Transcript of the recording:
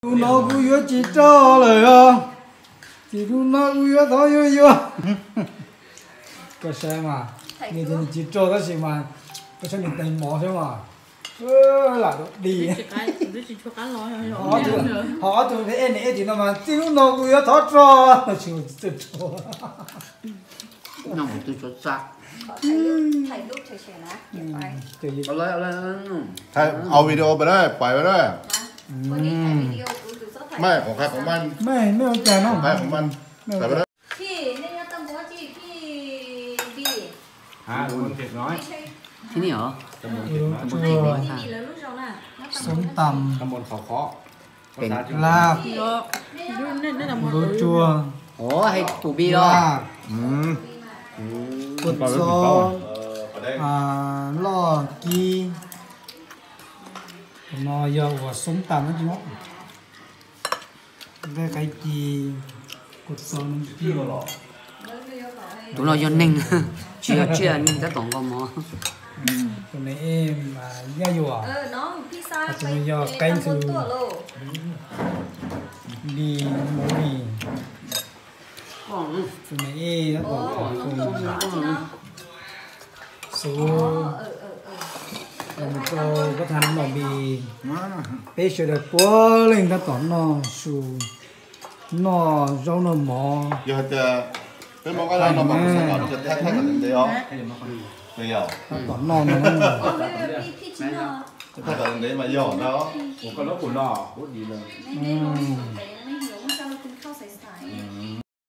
nó cũng yếu chỉ cho rồi à chỉ đúng nó cũng yếu thôi yếu yếu cái xe mà người ta chỉ cho đó gì mà cái xe mình đánh mỏ thế mà là đi họ thường thấy này thì nó mà chỉ đúng nó cũng yếu thoát cho chỉ cho nó một tôi cho xácถ่ายรูปเฉยๆนะเก็บไว้ เอาเลยเอาเลย ถ่ายเอาวิดีโอไปได้ปล่อยไปได้ วันนี้ถ่ายวิดีโอหรือถ่าย ไม่ของใครของมัน ไม่เอาใจน้อง ใครของมันถ่ายไปได้ พี่นี่ก็ต้องบอกที่พี่บี คนเผ็ดน้อย ที่นี่เหรอ ตำบลเผ็ดน้อย พี่บีแล้วลูกเราน่ะ ส้มต ตำบลเขาเคาะ ำลาบรสจัว โอ้ให้ปู่บีเหรอ ลาบกุดซอล่อกีnó giờ của sống tạm nó chứ cái gì cột son kia rồi ตัวเราย้อนนิ่งเชื่อนิ่งจะต้องก็มอ ตัวนี้มาย่าอยู่อ่ะ น้องพี่ซ่าไปตำบลตัวโล ดีหมูดีตัวนี้แล้วก็สูmình có thành nó bị bây giờ được bố lên cái tỏn nó su nó rau nó mỏ อยากจะเป็นมองอะไรเราบอกสอนจะแท้ๆกันเดียวไม่ยอม tỏn nó nó พี่ชิโน่ จะแท้กันเดียวมาย่อเนาะ ผมก็รบกวนหล่อพูดดีเลย ไม่รู้แต่ยังไม่หิวเมื่อเช้าเรากินข้าวใส